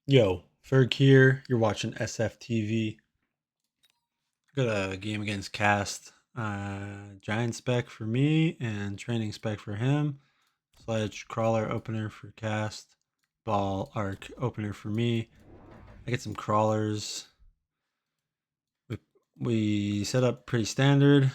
Yo, Ferg here. You're watching SFTV. Got a game against Cast. Giant spec for me and training spec for him. Sledge crawler opener for Cast. Ball arc opener for me. I get some crawlers. We, we set up pretty standard.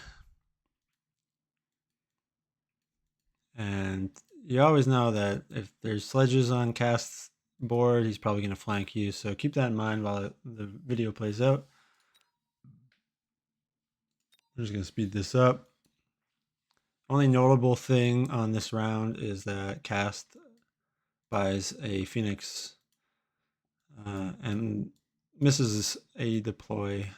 And you always know that if there's sledges on Cast's board, he's probably going to flank you. So keep that in mind while the video plays out. I'm just going to speed this up. Only notable thing on this round is that Cast buys a Phoenix and misses a deploy.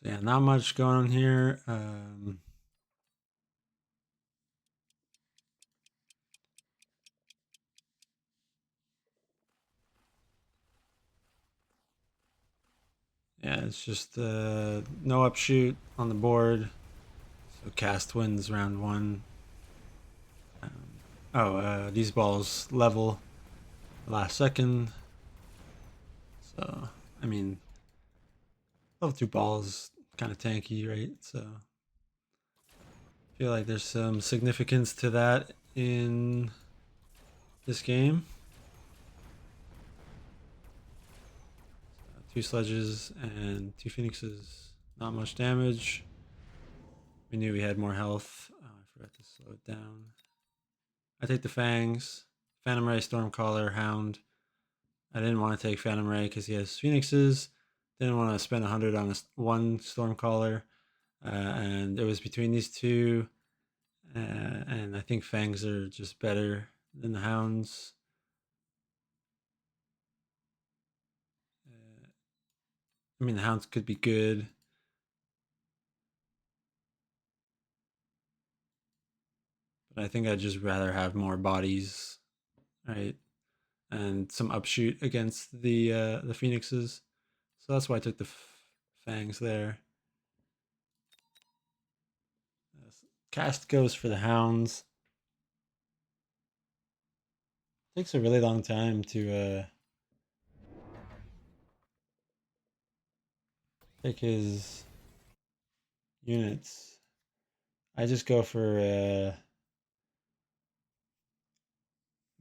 So yeah, not much going on here. Yeah, it's just no upshoot on the board. So Cast wins round one. These balls level last second. So, I mean, level 2 balls kind of tanky, right? So, I feel like there's some significance to that in this game. Two sledges and two phoenixes. Not much damage. We knew we had more health. Oh, I forgot to slow it down. I take the fangs. Phantom Ray, Stormcaller, Hound. I didn't want to take Phantom Ray because he has phoenixes. Didn't want to spend 100 on one Stormcaller. And it was between these two. And I think fangs are just better than the hounds. I mean, the hounds could be good. But I think I'd just rather have more bodies, right? And some upshoot against the phoenixes. So that's why I took the fangs there. Cast goes for the hounds. Takes a really long time to pick his units. I just go for I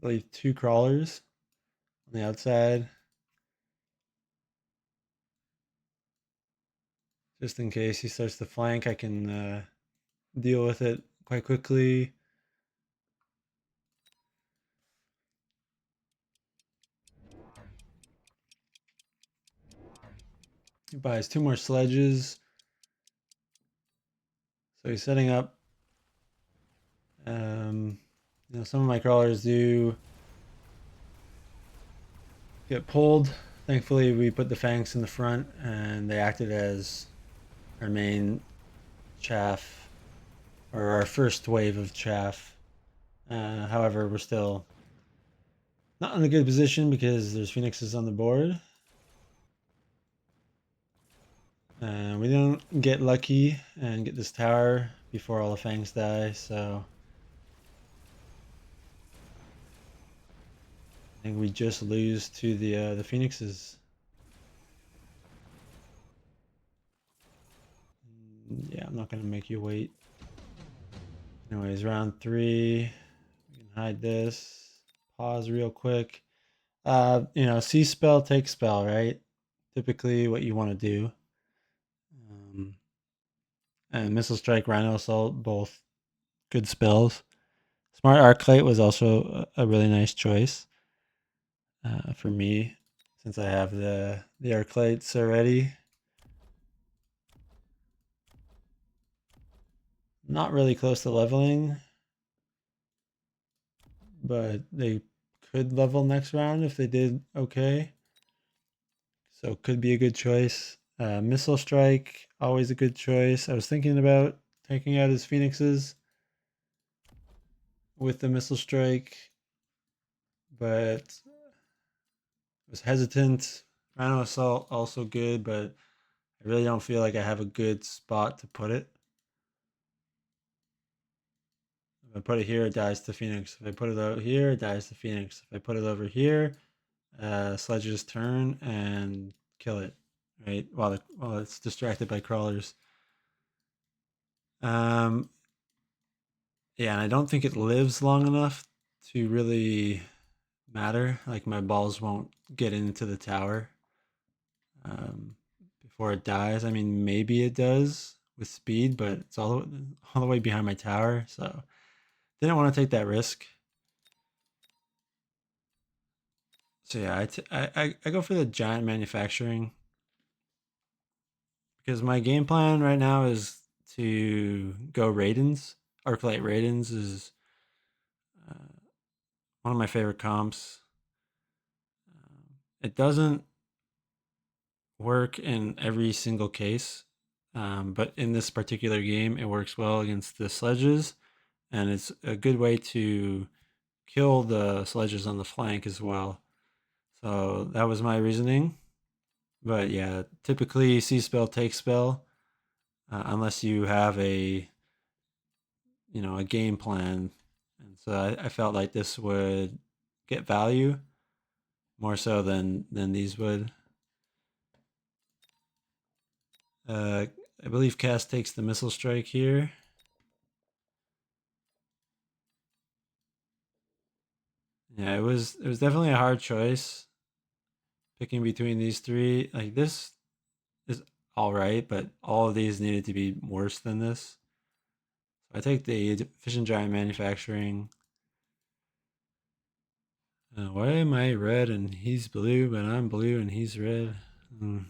believe two crawlers on the outside, just in case he starts to flank. I can deal with it quite quickly. He buys two more sledges, so he's setting up. Some of my crawlers do get pulled. Thankfully, we put the fangs in the front, and they acted as our main chaff, or our first wave of chaff. However, we're still not in a good position because there's phoenixes on the board. We don't get lucky and get this tower before all the fangs die, so I think we just lose to the phoenixes. Yeah, I'm not gonna make you wait. Anyways, round 3. We can hide this. Pause real quick. See spell, take spell, right? Typically what you want to do. And Missile Strike, Rhino Assault, both good spells. Smart Arclight was also a really nice choice for me, since I have the Arclights already. Not really close to leveling, but they could level next round if they did okay. So could be a good choice. Missile Strike, always a good choice. I was thinking about taking out his Phoenixes with the Missile Strike, but was hesitant. Rhino Assault also good, but I really don't feel like I have a good spot to put it. If I put it here, it dies to Phoenix. If I put it over here, it dies to Phoenix. If I put it over here, sledges turn and kill it, right? While it's distracted by crawlers. Yeah, and I don't think it lives long enough to really matter. Like my balls won't get into the tower before it dies. I mean, maybe it does with speed, but it's all the way behind my tower, so didn't want to take that risk. So yeah, I go for the giant manufacturing because my game plan right now is to go Raidens. Arclight Raidens is uh, one of my favorite comps. It doesn't work in every single case, but in this particular game, it works well against the sledges, and it's a good way to kill the sledges on the flank as well. So that was my reasoning. But yeah, typically see spell take spell, unless you have a game plan. And so I felt like this would get value more so than these would. I believe Cast takes the missile strike here. Yeah, it was definitely a hard choice picking between these three. Like this is all right, but all of these needed to be worse than this. So I take the efficient giant manufacturing. Why am I red and he's blue, but I'm blue and he's red? We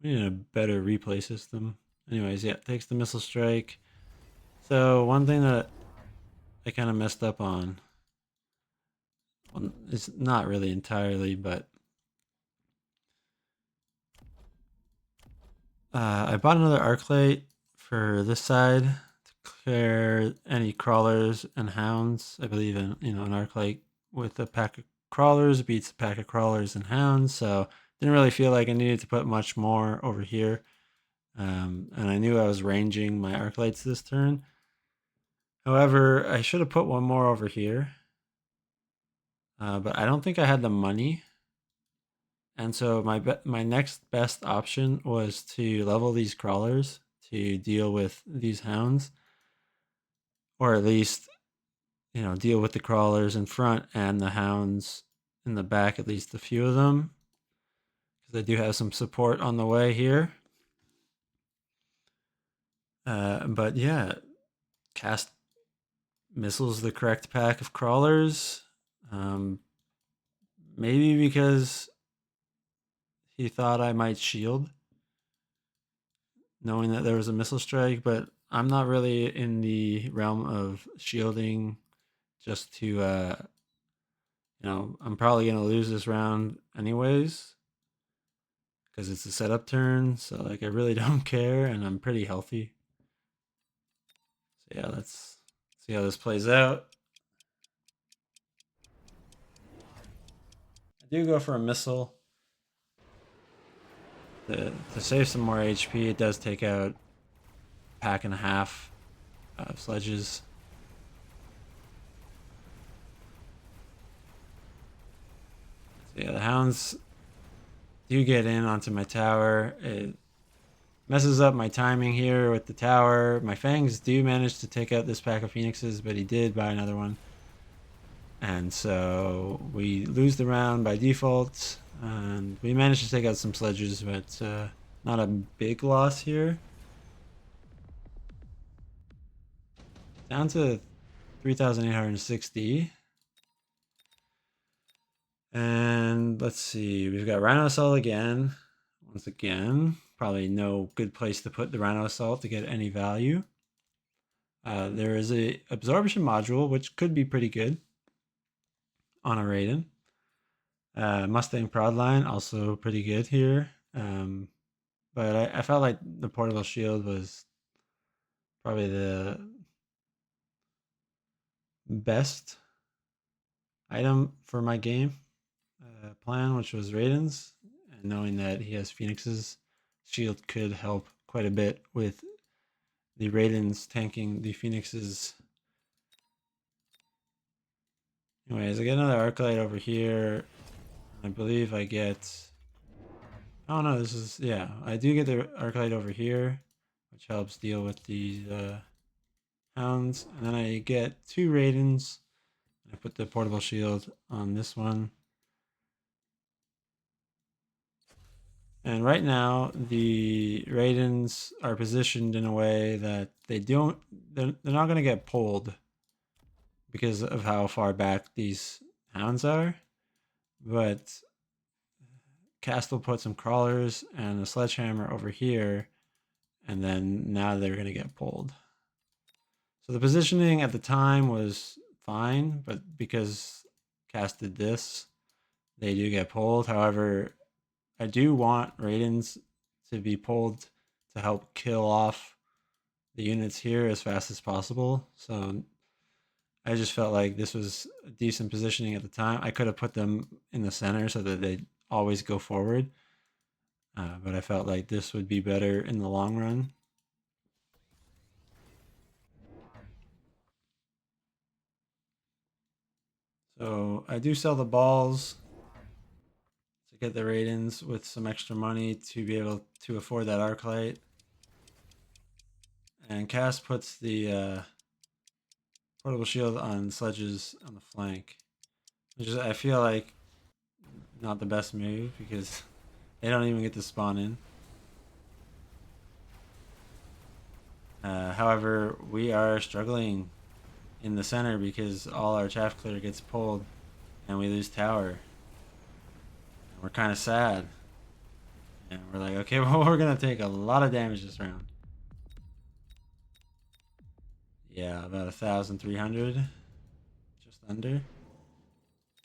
need a better replay system. Anyways, yeah, takes the missile strike. So one thing that I kind of messed up on, well, it's not really entirely, but I bought another Arclight for this side to clear any crawlers and hounds. I believe in an Arclight with a pack of crawlers beats a pack of crawlers and hounds. So didn't really feel like I needed to put much more over here. And I knew I was ranging my Arclights this turn. However, I should have put one more over here. But I don't think I had the money. And so my next best option was to level these crawlers to deal with these hounds, or at least deal with the crawlers in front and the hounds in the back, at least a few of them, because I do have some support on the way here. But yeah, Cast missiles the correct pack of crawlers. Maybe because he thought I might shield, knowing that there was a missile strike, but I'm not really in the realm of shielding just to, I'm probably going to lose this round anyways because it's a setup turn. So, like, I really don't care and I'm pretty healthy. So, yeah, let's see how this plays out. I do go for a missile to save some more HP. It does take out a pack and a half of sledges. So yeah, the hounds do get in onto my tower. It messes up my timing here with the tower. My fangs do manage to take out this pack of phoenixes, but he did buy another one. And so we lose the round by default. And we managed to take out some sledges, but not a big loss here. Down to 3,860. And let's see, we've got Rhino Assault again. Once again, probably no good place to put the Rhino Assault to get any value. There is a absorption module, which could be pretty good on a Raiden. Mustang Prod line, also pretty good here. But I felt like the portable shield was probably the best item for my game plan, which was Raidens. And knowing that he has Phoenix's, shield could help quite a bit with the Raidens tanking the Phoenixes. Anyways, I get another Arclight over here. I believe I get... Oh no, this is... Yeah, I do get the Arclight over here, which helps deal with these hounds. And then I get 2 Raidens. I put the portable shield on this one. And right now, the Raidens are positioned in a way that they're not going to get pulled because of how far back these hounds are. But Cast will put some crawlers and a sledgehammer over here, and then now they're going to get pulled. So the positioning at the time was fine, but because Cast did this, they do get pulled. However, I do want Raidens to be pulled to help kill off the units here as fast as possible. So I just felt like this was a decent positioning at the time. I could have put them in the center so that they always go forward. But I felt like this would be better in the long run. So I do sell the balls to get the Raidens with some extra money to be able to afford that Arclight. And Cass puts the portable shield on sledges on the flank, which is, I feel like, not the best move because they don't even get to spawn in. However, we are struggling in the center because all our chaff clear gets pulled and we lose tower. And we're kind of sad. And we're like, okay, well, we're going to take a lot of damage this round. Yeah, about 1,300. Just under.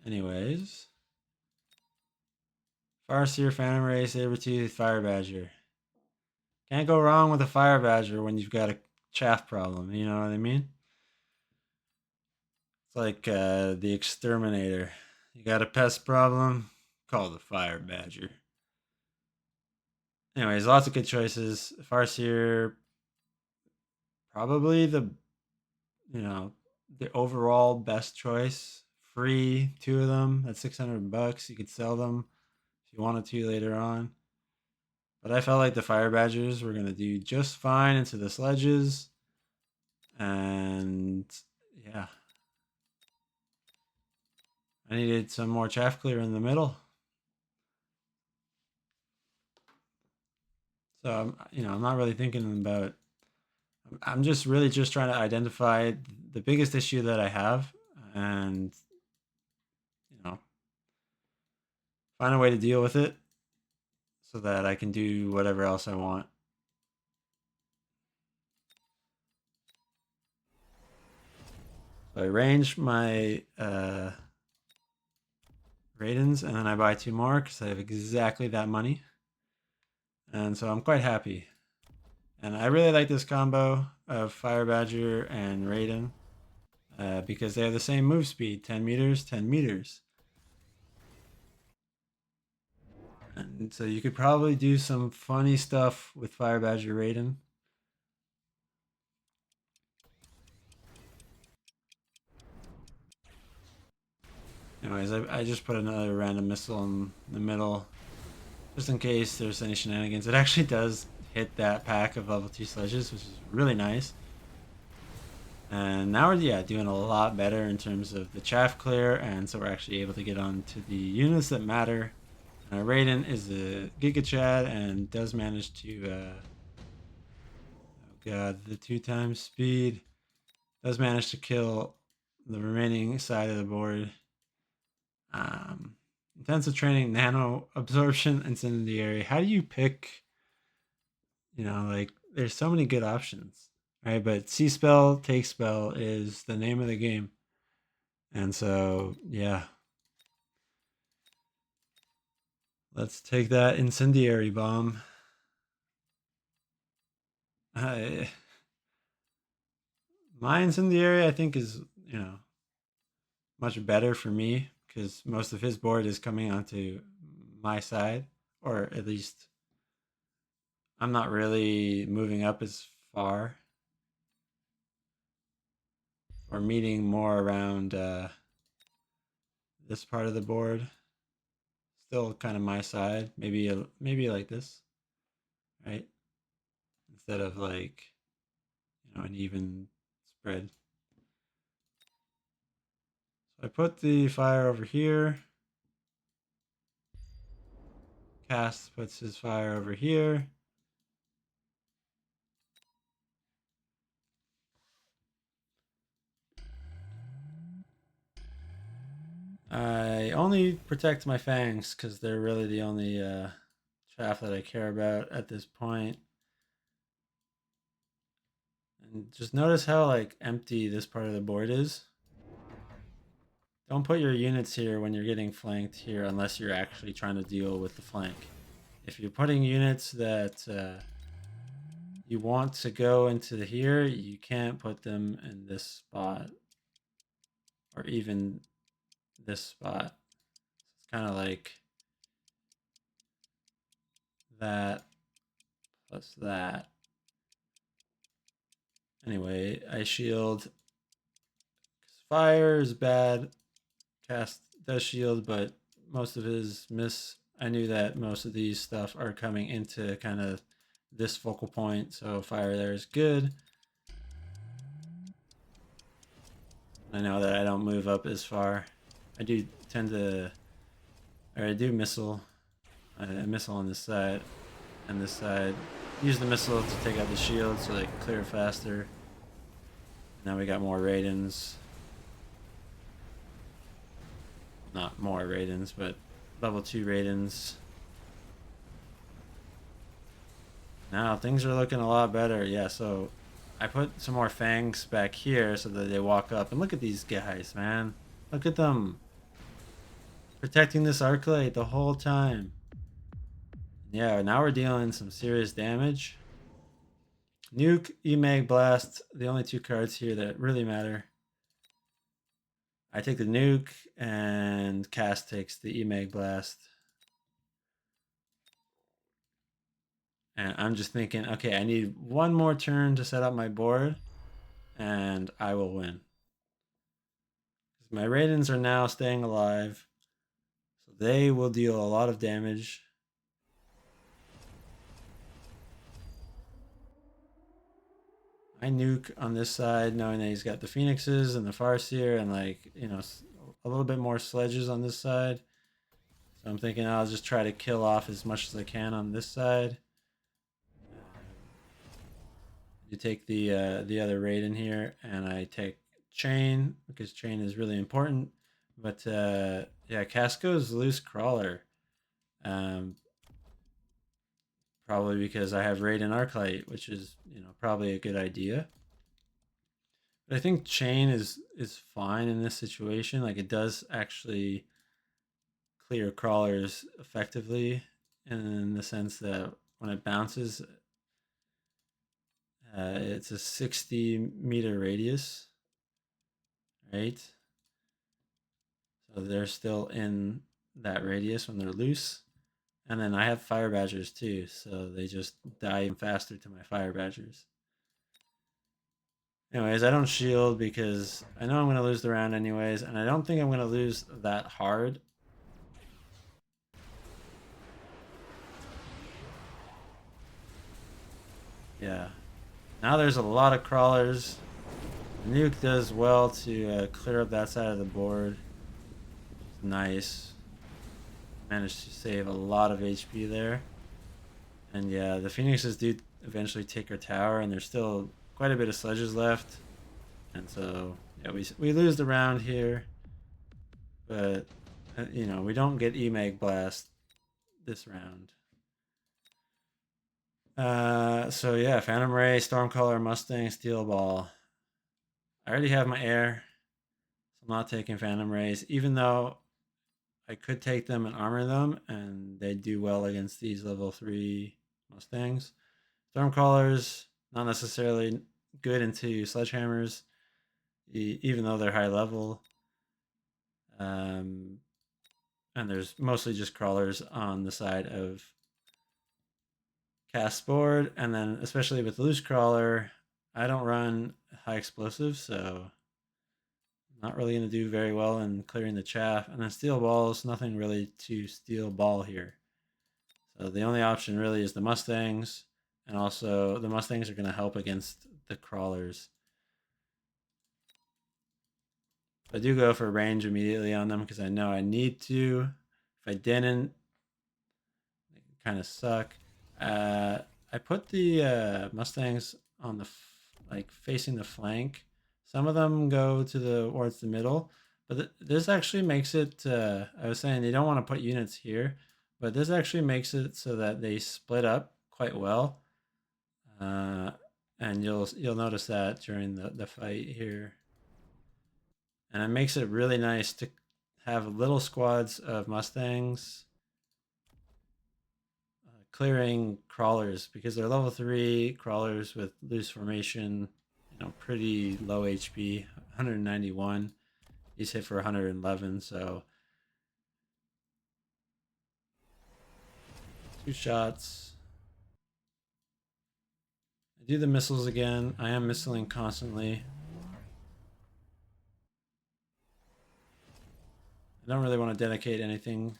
Anyways. Farseer, Phantom Ray, Sabertooth, Fire Badger. Can't go wrong with a Fire Badger when you've got a chaff problem, you know what I mean? It's like the Exterminator. You got a pest problem? Call the Fire Badger. Anyways, lots of good choices. Farseer, probably the overall best choice. Free, 2 of them at $600. You could sell them if you wanted to later on. But I felt like the Fire Badgers were going to do just fine into the sledges. And yeah. I needed some more chaff clear in the middle. So, I'm not really thinking about... I'm just really just trying to identify the biggest issue that I have and, find a way to deal with it so that I can do whatever else I want. So I range my Raidens and then I buy 2 more because I have exactly that money. And so I'm quite happy. And I really like this combo of Fire Badger and Raiden because they have the same move speed, 10 meters, 10 meters. And so you could probably do some funny stuff with Fire Badger Raiden. Anyways, I just put another random missile in the middle just in case there's any shenanigans. It actually does hit that pack of level 2 sledges, which is really nice. And now we're doing a lot better in terms of the chaff clear, and so we're actually able to get on to the units that matter. And our Raiden is a Giga Chad and does manage to oh god, the 2 times speed does manage to kill the remaining side of the board. Intensive training, nano absorption, incendiary. How do you pick? There's so many good options, right? But C spell, take spell is the name of the game. And so, yeah. Let's take that incendiary bomb. My incendiary, I think, is, much better for me because most of his board is coming onto my side, or at least I'm not really moving up as far. or meeting more around this part of the board. Still kind of my side. Maybe like this, right? Instead of like, an even spread. So I put the fire over here. Cast puts his fire over here. I only protect my fangs because they're really the only chaff that I care about at this point. And just notice how like empty this part of the board is. Don't put your units here when you're getting flanked here unless you're actually trying to deal with the flank. If you're putting units that you want to go into here, you can't put them in this spot or even this spot. It's kind of like that plus that. Anyway, I shield. Fire is bad. Cast does shield, but most of his miss. I knew that most of these stuff are coming into kind of this focal point, so fire there is good. I know that I don't move up as far. I do tend to, or I do missile. A missile on this side and this side. Use the missile to take out the shield so they can clear faster. Now we got more Raidens. Not more Raidens, but level 2 Raidens. Now things are looking a lot better. Yeah, so I put some more fangs back here so that they walk up. And look at these guys, man. Look at them. Protecting this Arclight the whole time. Yeah, now we're dealing some serious damage. Nuke, E-Mag Blast, the only two cards here that really matter. I take the nuke and Cast takes the E-Mag Blast. And I'm just thinking, okay, I need one more turn to set up my board and I will win. My Raidens are now staying alive, so they will deal a lot of damage. I nuke on this side, knowing that he's got the Phoenixes and the Farseer and a little bit more sledges on this side. So I'm thinking I'll just try to kill off as much as I can on this side. You take the other Raiden here, and I take Chain because Chain is really important. But yeah, Casco's loose crawler. Probably because I have Raiden Arclight, which is probably a good idea. But I think Chain is fine in this situation. Like it does actually clear crawlers effectively in the sense that when it bounces, it's a 60-meter radius, right? So they're still in that radius when they're loose. And then I have Fire Badgers too, so they just die faster to my Fire Badgers. Anyways, I don't shield because I know I'm going to lose the round anyways, and I don't think I'm going to lose that hard. Yeah. Now there's a lot of crawlers. Nuke does well to clear up that side of the board. Nice. Managed to save a lot of HP there. And yeah, the Phoenixes do eventually take our tower, and there's still quite a bit of sledges left. And so, yeah, we lose the round here. But, we don't get E-Mag Blast this round. So yeah, Phantom Ray, Stormcaller, Mustang, Steel Ball. I already have my air, so I'm not taking Phantom Rays, even though I could take them and armor them, and they do well against these level 3 Mustangs. Stormcallers, not necessarily good into Sledgehammers, even though they're high level. And there's mostly just crawlers on the side of Cast board, and then especially with loose crawler, I don't run high explosive, so not really going to do very well in clearing the chaff. And then steel balls, nothing really to steel ball here. So the only option really is the Mustangs. And also the Mustangs are going to help against the crawlers. I do go for range immediately on them because I know I need to. If I didn't, it can kind of suck. I put the Mustangs on the like facing the flank. Some of them go towards the middle, but this actually makes it. I was saying you don't want to put units here, but this actually makes it so that they split up quite well. And you'll notice that during the fight here, and it makes it really nice to have little squads of Mustangs clearing crawlers because they're level 3 crawlers with loose formation, pretty low HP, 191. He's hit for 111, so 2 shots. I do the missiles again. I am missiling constantly. I don't really want to dedicate anything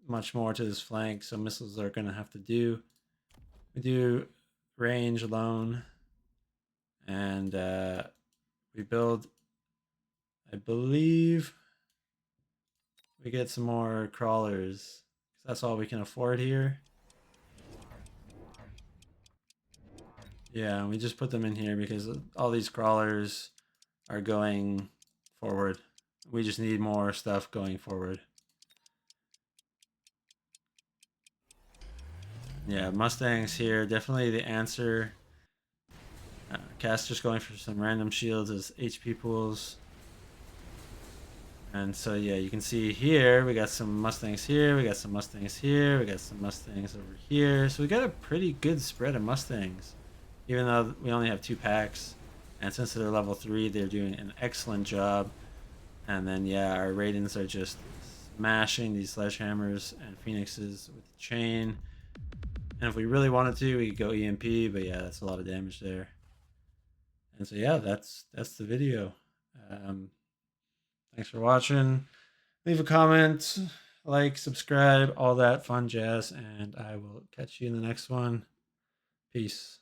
much more to this flank, so missiles are going to have to do. We do range alone, and we build, I believe we get some more crawlers. That's all we can afford here. Yeah, we just put them in here because all these crawlers are going forward. We just need more stuff going forward. Yeah, Mustangs here, definitely the answer. Caster's going for some random shields as HP pools. And so yeah, you can see here, we got some Mustangs here, we got some Mustangs here, we got some Mustangs over here. So we got a pretty good spread of Mustangs, even though we only have 2 packs. And since they're level 3, they're doing an excellent job. And then yeah, our Raidens are just smashing these sledgehammers and phoenixes with the chain. And if we really wanted to, we could go EMP, but yeah, that's a lot of damage there. And so yeah, that's the video. Thanks for watching. Leave a comment, like, subscribe, all that fun jazz, and I will catch you in the next one. Peace.